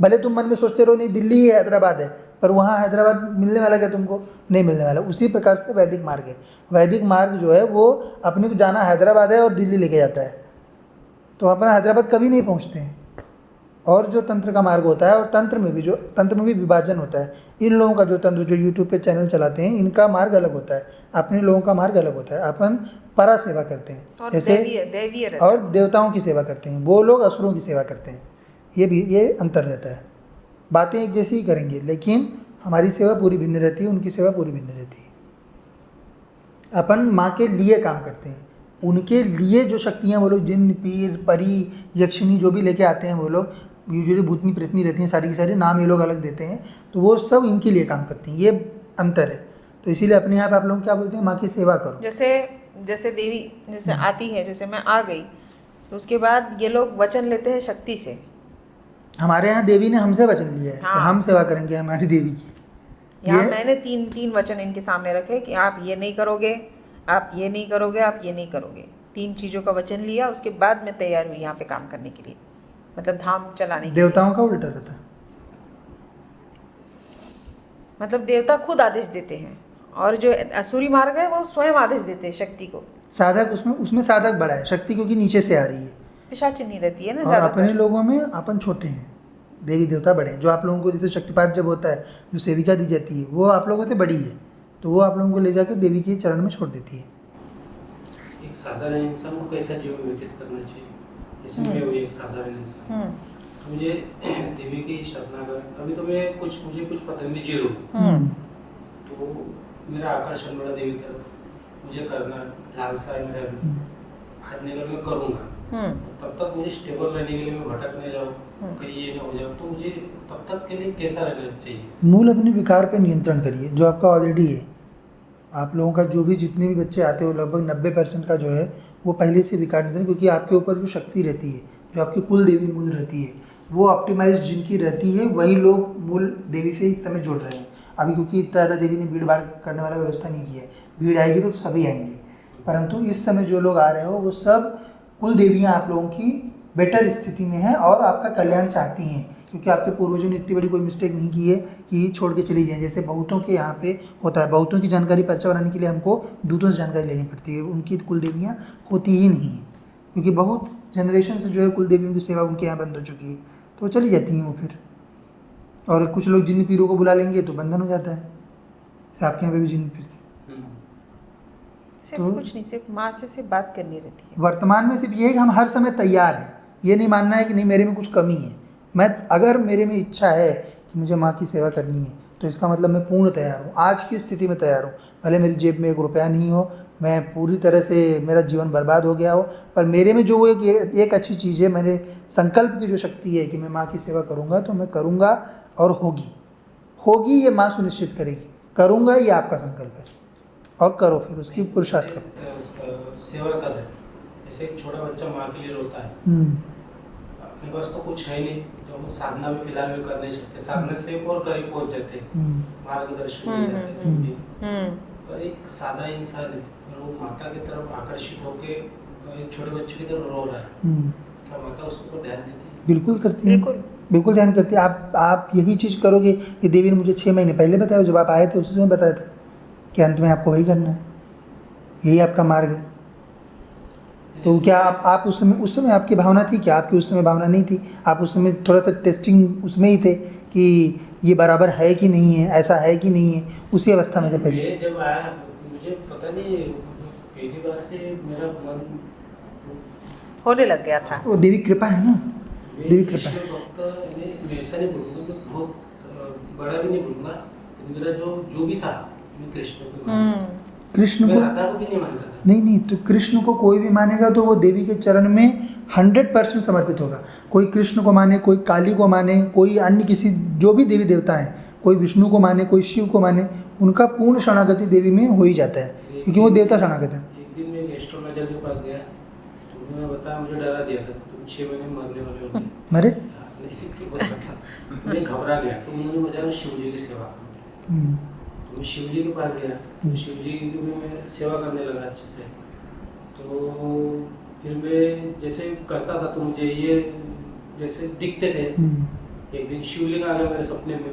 भले तुम मन में सोचते रहो नहीं दिल्ली ही हैदराबाद है, पर वहाँ हैदराबाद मिलने वाला क्या तुमको? नहीं मिलने वाला। उसी प्रकार से वैदिक मार्ग है। वैदिक मार्ग जो है वो अपने को जाना हैदराबाद है और दिल्ली लेके जाता है, तो अपना हैदराबाद कभी नहीं पहुँचते हैं। और जो तंत्र का मार्ग होता है, और तंत्र में भी विभाजन होता है। इन लोगों का जो तंत्र जो यूट्यूब पे चैनल चलाते हैं, इनका मार्ग अलग होता है, अपने लोगों का मार्ग अलग होता है। अपन परा सेवा करते हैं, और जैसे दैवीय रहता और देवताओं की सेवा करते हैं, वो लोग असुरों की सेवा करते हैं। ये अंतर रहता है। बातें एक जैसी ही करेंगे, लेकिन हमारी सेवा पूरी भिन्न रहती है, उनकी सेवा पूरी भिन्न रहती है। अपन माँ के लिए काम करते हैं, उनके लिए जो शक्तियाँ वो लोग जिन, पीर, परी, यक्षिणी जो भी लेके आते हैं, वो लोग यूजुअली भूतनी प्रेतनी रहती हैं, सारी की सारी नाम ये लोग अलग देते हैं, तो वो सब इनके लिए काम करती हैं। ये अंतर है। तो इसीलिए अपने आप लोग क्या बोलते हैं, माँ की सेवा करो। जैसे देवी जैसे आती है, जैसे मैं आ गई तो उसके बाद ये लोग वचन लेते हैं शक्ति से। हमारे यहाँ देवी ने हमसे वचन लिया है कि हाँ। हम सेवा करेंगे हमारी देवी की। यहाँ ये- मैंने तीन वचन इनके सामने रखे कि आप ये नहीं करोगे, आप ये नहीं करोगे, आप ये नहीं करोगे। 3 चीज़ों का वचन लिया, उसके बाद मैं तैयार हुई यहाँ पे काम करने के लिए, मतलब धाम चलाने के लिए। देवताओं का उल्टा रहता है। मतलब देवता खुद आदेश देते हैं, और जो असुरी मार्ग है वो स्वयं आदेश देते हैं शक्ति को। साधक उसमें साधक बड़ा है, शक्ति क्योंकि नीचे से आ रही है, पिशाच नहीं रहती है ना और अपने ज़्यादातर। लोगों में अपन छोटे हैं, देवी देवता बड़े हैं। जो आप लोगों को जैसे शक्तिपात जब होता है, जो सेविका दी जाती है, वो आप लोगों से बड़ी है, तो वो आप लोगों को ले जाकर देवी के चरण में छोड़ देती है। एक साधारण इंसान को कैसा जीवन व्यतीत करना चाहिए, इसमें वो एक साधारण इंसान। हम्म, तो मुझे देवी की शरणागत, अभी तो मैं मुझे कुछ पता नहीं, जीरो, तो मेरा आकर्षण बड़ा देवी तरफ, मुझे करना लालसा है मेरा अभी। आज नहीं अगर मैं करूँगा, तब तक मुझे स्टेबल रहने के लिए मैं भटक न जाऊँ, कहीं ये ना हो जाए, तो मुझे तब तक के लिए कैसा रहना चाहिए? मूल अपने विकार पे नियंत्रण करिए, जो आपका ऑलरेडी है। आप लोगों का जो भी जितने भी बच्चे आते हो, लगभग 90% का जो है वो पहले से विकार नियंत्रण, क्योंकि आपके ऊपर जो शक्ति रहती है, जो आपकी कुल देवी मूल रहती है, वो ऑप्टिमाइज जिनकी रहती है, वही लोग मूल देवी से इस समय जुड़ रहे हैं। अभी क्योंकि इतना ज़्यादा देवी ने भीड़ भाड़ करने वाला व्यवस्था नहीं की है, भीड़ आएगी तो सभी आएंगे, परंतु इस समय जो लोग आ रहे हो वो सब कुल देवियाँ आप लोगों की बेटर स्थिति में हैं और आपका कल्याण चाहती हैं, क्योंकि आपके पूर्वजों ने इतनी बड़ी कोई मिस्टेक नहीं की है कि छोड़ के चली जाएं। जैसे बहुतों के यहाँ पे होता है, बहुतों की जानकारी पर्चा बनाने के लिए हमको दूतों से जानकारी लेनी पड़ती है, उनकी कुल देवियाँ होती ही नहीं हैं, क्योंकि बहुत जनरेशन से जो है कुल देवियों की सेवा उनके यहाँ बंद हो चुकी है, तो चली जाती हैं वो फिर। और कुछ लोग जिन पीरों को बुला लेंगे तो बंधन हो जाता है, जैसे आपके यहाँ पे भी जिन पीर थे। सिर्फ तो- कुछ नहीं, सिर्फ माँ से सिर्फ बात करनी रहती है। वर्तमान में सिर्फ ये है कि हम हर समय तैयार हैं, ये नहीं मानना है कि नहीं मेरे में कुछ कमी है। मैं अगर मेरे में इच्छा है कि मुझे माँ की सेवा करनी है, तो इसका मतलब मैं पूर्ण तैयार हूँ, आज की स्थिति में तैयार हूँ। भले मेरी जेब में 1 रुपया नहीं हो, मैं पूरी तरह से मेरा जीवन बर्बाद हो गया हो, पर मेरे में जो वो एक अच्छी चीज़ है, मेरे संकल्प की जो शक्ति है कि मैं माँ की सेवा करूँगा तो मैं करूँगा और होगी ये माँ सुनिश्चित करेगी। करूँगा ये आपका संकल्प है और करो, फिर उसकी पुरुषार्थ करो। सेवा कर रहे हैं, जैसे एक छोटा बच्चा माँ के लिए रोता है, अपने पास तो कुछ है नहीं, जो हम साधना में फिलहाल में कर नहीं सकते, साधना से और करीब पहुंच जाते हैं, मार्गदर्शन मिल जाते हैं। पर एक सादा इंसान है और वो माता की तरफ आकर्षित होके एक छोटे बच्चे की तरफ रो रहा है, क्या माता उसको ध्यान देती है? बिल्कुल करती है, बिल्कुल ध्यान करती है। आप यही चीज़ करोगे कि देवी ने मुझे 6 महीने पहले बताया, जब आप आए थे उसी समय बताया था कि अंत में आपको वही करना है, यही आपका मार्ग है। तो क्या आप उस समय आपकी भावना थी क्या? आपकी उस समय भावना नहीं थी, आप उस समय थोड़ा सा टेस्टिंग उसमें ही थे कि ये बराबर है कि नहीं है, ऐसा है कि नहीं है, उसी अवस्था में थे पहले? जब आया मुझे पता नहीं, पहली बार से मेरा मन होने लग गया था। वो देवी कृपा है ना, देवी कृपा है। वक्त मैं ऐसा नहीं बोलूँगा, मैं बहुत बड़ा भी नहीं बोलूँगा, मेरा जो भी था मैं कृष्ण को मानता, कृष्ण मैं को राधा को भी नहीं मानता था। नहीं, तो कृष्ण को कोई भी मानेगा तो वो देवी के चरण में 100% समर्पित होगा। कोई कृष्ण को माने, कोई काली को माने, कोई अन्य किसी जो भी देवी देवता हैं, कोई विष्णु को माने, कोई शिव को माने, उनका पूर्ण शरणागति देवी में हो ही जाता है, क्योंकि वो देवता शरणागत है। एक दिन मैं एक एस्ट्रोलॉजर के पास गया, तो उन्होंने बताया, मुझे डरा दिया था, तुम 6 महीने में मरने वाले हो। मरे? मैं घबरा गया, तो उन्होंने मुझे शिव जी की सेवा की। तो मैं शिव जी के पास गया, तो शिव जी की भी मैं सेवा करने लगा अच्छे से। तो फिर मैं जैसे करता था तो मुझे ये जैसे दिखते थे। एक दिन शिवलिंग आ गया मेरे सपने में,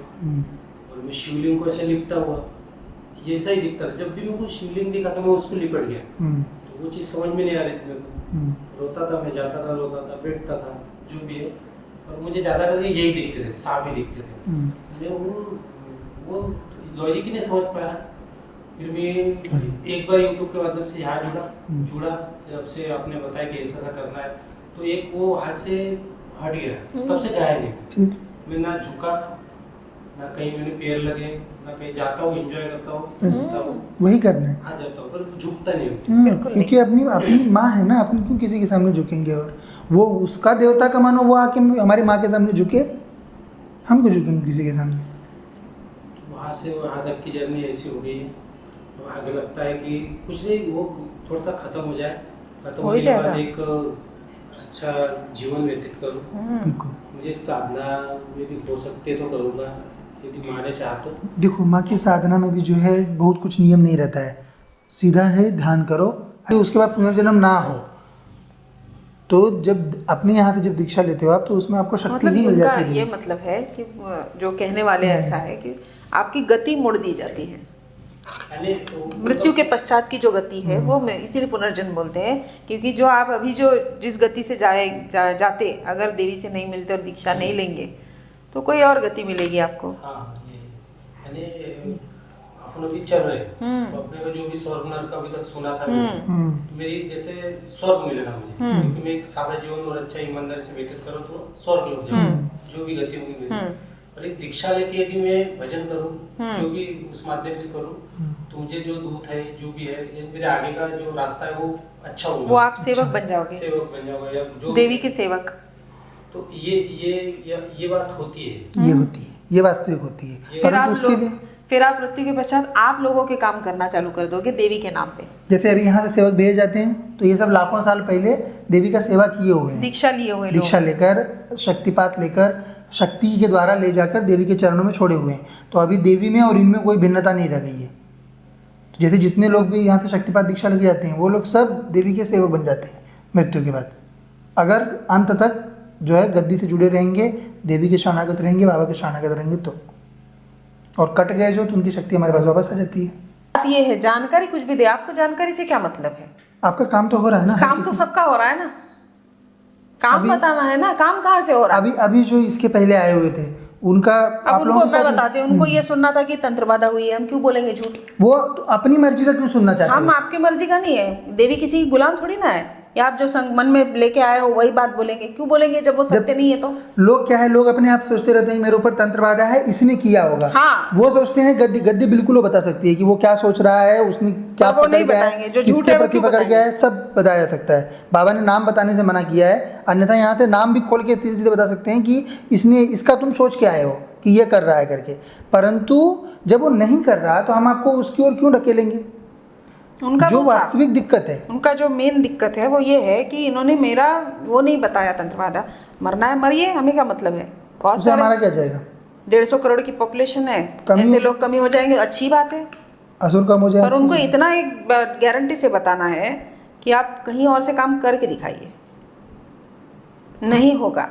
और मैं शिवलिंग को ऐसे लिपटा हुआ, ये ऐसा ही दिखता था। जब भी मेरे को शिवलिंग दिखा था मैं उसको लिपट गया, तो वो चीज़ समझ में नहीं आ रही थी मेरे को। रोता था मैं, जाता था, रोता था, बैठता था, जो भी है, और मुझे ज़्यादा करके यही दिखते थे, सांप ही दिखते थे। मैं वो लॉजिक ही नहीं समझ पाया। फिर मैं एक बार यूट्यूब के माध्यम से यहाँ जुड़ा, जब से आपने बताया कि ऐसा करना है, तो एक वो हाथ से हट गया, तब से गया नहीं। मैं ना झुका, ना कहीं मैंने पैर लगे, ना कहीं जाता हूँ, एंजॉय करता हूँ, वही करना है, आ जाता हूँ, पर झुकता नहीं हूँ। क्योंकि अपनी माँ है ना, अपन क्यों किसी के सामने झुकेंगे? और वो उसका देवता का मानो, वो आके हमारी माँ के सामने झुके, हम क्यों झुकेंगे किसी के सामने? वहाँ से वहाँ तक की जर्नी ऐसी हो गई है। अब आगे लगता है कि कुछ नहीं, वो थोड़ा सा खत्म हो जाए, खत्म होने के बाद एक अच्छा जीवन व्यतीत करूँ। मुझे साधना यदि हो सकते तो करूँगा, यदि माने चाह तो। देखो, माँ की साधना में भी जो है बहुत कुछ नियम नहीं रहता है, सीधा है ध्यान करो, उसके बाद पुनर्जन्म ना हो। तो जब अपने यहाँ से जब दीक्षा लेते हो आप, तो उसमें आपको शक्ति ही मिल जाती है। ये मतलब है कि जो कहने वाले ऐसा है कि आपकी गति मोड़ दी जाती है, मृत्यु के पश्चात की जो गति है वो इसीलिए पुनर्जन्म बोलते हैं, क्योंकि जो आप अभी जो जिस गति से जाते अगर देवी से नहीं मिलते और दीक्षा नहीं लेंगे तो कोई और गति मिलेगी आपको। अपन अभी चल रहे तो अपने को जो भी स्वर्ग नरक का अभी तक सुना था मेरी जैसे स्वर्ग मिलेगा मुझे, क्योंकि मैं एक सादा जीवन और अच्छा ईमानदारी से व्यतीत करूँ तो स्वर्ग लग जाऊँ, जो भी गति होगी मेरी। और एक दीक्षा लेके यदि मैं भजन करूँ, जो भी उस माध्यम से करूँ, तो मुझे जो दूत है, जो भी है, मेरे आगे का जो रास्ता है वो अच्छा होगा। वो आप सेवक बन जाओगे, सेवक बन जाओगे, या जो देवी के सेवक। तो ये बात होती है, ये होती है, ये वास्तविक होती है। परंतु उसके लिए फिर आप मृत्यु के पश्चात आप लोगों के काम करना चालू कर दोगे देवी के नाम पे। जैसे अभी यहाँ से सेवक भेजे जाते हैं, तो ये सब लाखों साल पहले देवी का सेवा किए हुए हैं, दीक्षा लिए हुए, दीक्षा लेकर, शक्तिपात लेकर, शक्ति के द्वारा ले जाकर देवी के चरणों में छोड़े हुए हैं। तो अभी देवी में और इनमें कोई भिन्नता नहीं रह गई है। तो जैसे जितने लोग भी यहाँ से शक्तिपात दीक्षा लेके जाते हैं, वो लोग सब देवी के सेवक बन जाते हैं मृत्यु के बाद, अगर अंत तक जो है गद्दी से जुड़े रहेंगे, देवी के शरणागत रहेंगे, बाबा के शरणागत रहेंगे। तो और कट गए जो, तो उनकी शक्ति हमारे पास वापस आ जाती है। बात ये है, जानकारी कुछ भी दे, आपको जानकारी से क्या मतलब है? आपका काम तो हो रहा है ना, काम तो सबका हो रहा है ना, काम बताना है ना, काम कहाँ से हो रहा है? अभी जो इसके पहले आए हुए थे उनका, अब उनको मैं बताते हैं, उनको ये सुनना था कि तंत्र बाधा हुई है, हम क्यों बोलेंगे झूठ? वो तो अपनी मर्जी का क्यों सुनना चाहते हैं? हम आपकी मर्जी का नहीं है, देवी किसी की गुलाम थोड़ी ना है। या आप जो मन में लेके आए हो वही बात बोलेंगे? क्यों बोलेंगे जब वो सत्य नहीं है तो? लोग क्या है, लोग अपने आप सोचते रहते हैं मेरे ऊपर तंत्र बांधा है, इसने किया होगा। हाँ। वो सोचते हैं गद्दी गद्दी बिल्कुल वो बता सकती है कि वो क्या सोच रहा है, उसने क्या पर वो नहीं पकड़ गया बताएंगे, जो है, झूठ किसके है वो प्रति क्यों पकड़ गया है, सब बताया जा सकता है। बाबा ने नाम बताने से मना किया है, अन्यथा यहाँ से नाम भी खोल के सीधे सीधे बता सकते हैं कि इसने इसका तुम सोच के आए हो कि ये कर रहा है करके। परंतु जब वो नहीं कर रहा तो हम आपको उसकी ओर क्यों ढकेलेंगे? उनका जो वो था। वास्तविक दिक्कत है, उनका जो मेन दिक्कत है वो ये है कि इन्होंने मेरा वो नहीं बताया तंत्रवादा। मरना है मरिए, हमें क्या मतलब है? बहुत उससे हमारा सारे क्या जाएगा? 150 करोड़ की पॉपुलेशन है, कमी- ऐसे लोग कमी हो जाएंगे, अच्छी बात है। असुर कम हो जाए। पर उनको इतना एक गारंटी से बताना है कि आप कहीं और से काम करके दिखाइए, नहीं होगा।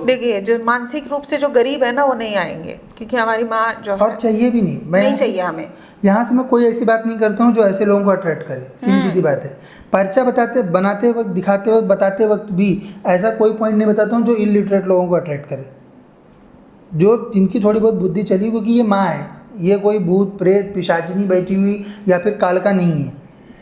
देखिए, जो मानसिक रूप से जो गरीब है ना वो नहीं आएंगे, क्योंकि हमारी माँ जो और है चाहिए भी नहीं। मैं नहीं चाहिए हमें। यहाँ से मैं कोई ऐसी बात नहीं करता हूँ जो ऐसे लोगों को अट्रैक्ट करे, सीधी सीधी बात है। पर्चा बनाते वक्त, दिखाते वक्त, बताते वक्त भी ऐसा कोई पॉइंट नहीं बताता हूँ जो इलिटरेट लोगों को अट्रैक्ट करे, जो जिनकी थोड़ी बहुत बुद्धि चली, क्योंकि ये माँ है, ये कोई भूत प्रेत पिशाचिनी बैठी हुई या फिर कालका नहीं है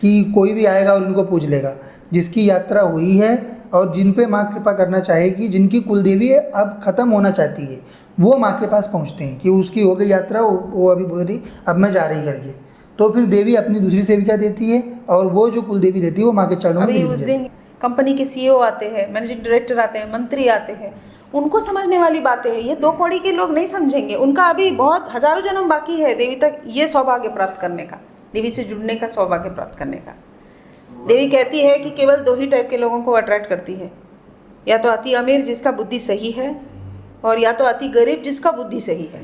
कि कोई भी आएगा और इनको पूज लेगा। जिसकी यात्रा हुई है और जिन पे माँ कृपा करना चाहेगी, जिनकी कुलदेवी है अब ख़त्म होना चाहती है, वो माँ के पास पहुँचते हैं कि उसकी हो गई यात्रा, वो अभी बोल रही अब मैं जा रही करके। तो फिर देवी अपनी दूसरी सेविका देती है और वो जो कुलदेवी रहती है वो माँ के चरणों में अभी विलीन उस देती है। दिन कंपनी के सीईओ आते हैं, मैनेजिंग डायरेक्टर आते हैं, मंत्री आते हैं, उनको समझने वाली बातें हैं। ये दो कौड़ी के लोग नहीं समझेंगे। उनका अभी बहुत हजारों जन्म बाकी है देवी तक ये सौभाग्य प्राप्त करने का, देवी से जुड़ने का सौभाग्य प्राप्त करने का। देवी कहती है कि केवल 2 ही टाइप के लोगों को अट्रैक्ट करती है, या तो अति अमीर जिसका बुद्धि सही है, और या तो अति गरीब जिसका बुद्धि सही है।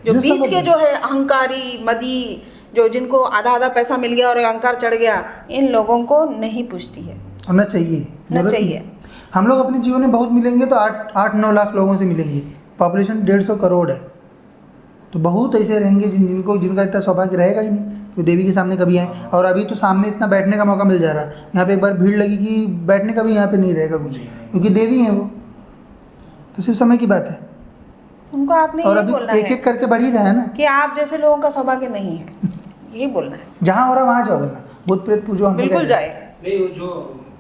जो जो बीच समझ के जो है अहंकारी मदी, जो जिनको आधा आधा पैसा मिल गया और अहंकार चढ़ गया, इन लोगों को नहीं पूछती है। होना चाहिए, ना जरूरत चाहिए। नहीं। हम लोग अपने जीवन में बहुत मिलेंगे तो 8-9 लाख लोगों से मिलेंगे, पॉपुलेशन 150 करोड़ है, तो बहुत ऐसे रहेंगे जिनका इतना सौभाग्य रहेगा ही नहीं कि देवी के सामने कभी आए। और अभी तो सामने इतना बैठने का मौका मिल जा रहा है, यहाँ पे एक बार भीड़ लगी कि बैठने का भी यहाँ पे नहीं रहेगा कुछ, क्योंकि देवी हैं वो, तो सिर्फ समय की बात है। उनको आपने और ये अभी बोलना एक है एक करके बढ़ ही रहा है ना, कि आप जैसे लोगों का सौभाग्य नहीं है, ये बोलना है। जहाँ हो रहा वहाँ जाओ भैया, भूत प्रेत पूजो, हमको बिल्कुल क्या है? जाए। नहीं, वो जो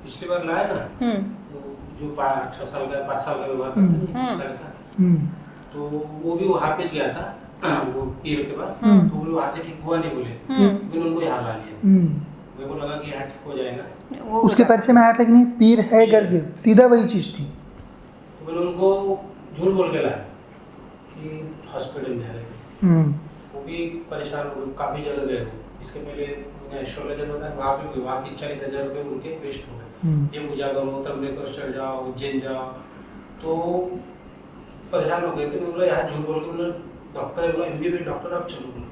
पिछली बार लाया ना, जो 18 साल का 5 साल का व्यवहार करता है लड़का, तो वो भी वहाँ पे गया था वो पीर के पास, तो वो वहाँ से ठीक हुआ नहीं बोले, मैंने उनको यहाँ ला लिया। मेरे को लगा कि यहाँ ठीक हो जाएगा। वो उसके परिचय में आया था कि नहीं, पीर है करके, सीधा वही चीज़ थी। तो मैंने उनको झूठ बोल के लाया कि हॉस्पिटल में आ रहे हैं। वो भी परेशान हो गए, काफ़ी जगह गए वो। इसके पहले मैंने एस्ट्रोलॉजर बताया, वहाँ पे वहाँ की 40,000 रुपये उनके वेस्ट हो गए। ये पूजा करो, त्र्यंबकेश्वर जाओ, उज्जैन जाओ, तो परेशान हो गए थे। मैं बोला यहाँ झूठ बोल के, मैंने डॉक्टर है, बोला MBBS डॉक्टर आप चलो,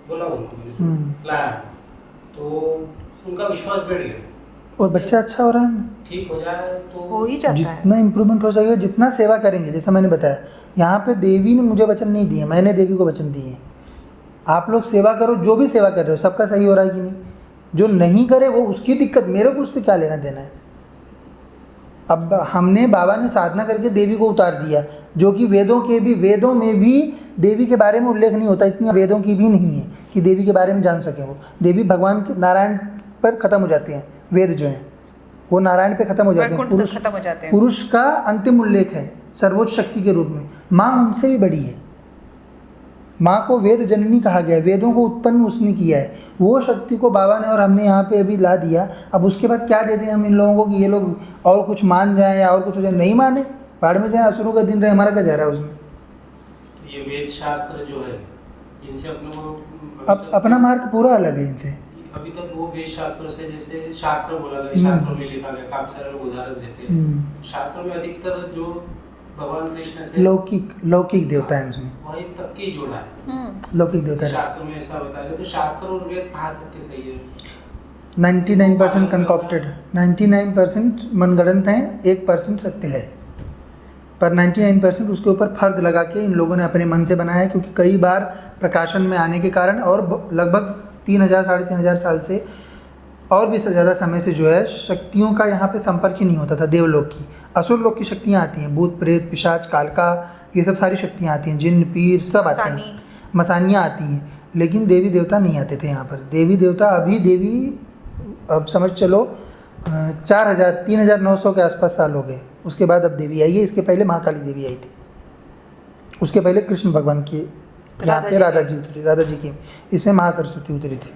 बोला उनको मैंने लाया, तो उनका विश्वास बैठ गया। और बच्चा अच्छा हो रहा है ना, ठीक हो जाए तो हो ही जाता है। जितना इम्प्रूवमेंट हो सकेगा, जितना सेवा करेंगे, जैसा मैंने बताया, यहाँ पे देवी ने मुझे वचन नहीं दिए, मैंने देवी को वचन दिए। आप लोग सेवा करो, जो भी सेवा कर रहे हो सबका सही हो रहा है कि नहीं, जो नहीं करे वो उसकी दिक्कत, मेरे को उससे क्या लेना देना है। अब हमने, बाबा ने साधना करके देवी को उतार दिया, जो कि वेदों में भी देवी के बारे में उल्लेख नहीं होता, इतनी वेदों की भी नहीं है कि देवी के बारे में जान सकें। वो देवी भगवान के नारायण पर ख़त्म हो जाते हैं, वेद जो हैं वो नारायण पे ख़त्म हो जाते हैं। वैकुंठ तक खत्म हो जाते हैं। पुरुष का अंतिम उल्लेख है सर्वोच्च शक्ति के रूप में, माँ उनसे भी बड़ी है। माँ को वेद जननी कहा गया है, वेदों को उत्पन्न उसने किया है। वो शक्ति को बाबा ने और हमने यहाँ पे अभी ला दिया। अब उसके बाद क्या दे दें हम इन लोगों को कि ये लोग और कुछ मान जाएं या और कुछ हो जाए? नहीं माने, बाढ़ में जाए, असुरों का दिन रहे, हमारा क्या जा रहा है उसमें। ये वेद शास्त्र जो है, इनसे अपने को अब अपना मार्ग पूरा अलग है इनसे। अभी तक वो वेद शास्त्रों से, जैसे शास्त्र बोला गया, शास्त्रों में लिखा गया, काफी सारे लोग उदाहरण देते हैं। शास्त्रों में अधिकतर जो भगवान कृष्ण से लौकिक देवता है उसमें, वही तक की जोड़ा है। लौकिक देवता है। शास्त्रों में ऐसा बताया गया, तो शास्त्र और वेद कहाँ तक के सही है? 99% कंकॉक्टेड, 99% मनगढ़ंत हैं, 1% सत्य है। पर 99% उसके ऊपर फर्द लगा के इन लोगों ने अपने मन से बनाया है, क्योंकि कई बार प्रकाशन में आने के कारण और लगभग 3000 साढ़े 3000 साल से और भी ज़्यादा समय से जो है शक्तियों का यहाँ पे संपर्क ही नहीं होता था। देवलोक की, असुर लोक की शक्तियाँ आती हैं, भूत प्रेत पिशाच कालका, ये सब सारी शक्तियाँ आती हैं, जिन पीर सब आते हैं, मसानियाँ आती हैं, लेकिन देवी देवता नहीं आते थे यहाँ पर। देवी देवता अभी देवी अब समझ चलो 3,900 के आसपास साल हो गए। उसके बाद अब देवी आई है। इसके पहले महाकाली देवी आई थी, उसके पहले कृष्ण भगवान की यहाँ पे राधा जी उतरी, राधा जी की इसमें महासरस्वती उतरी थी।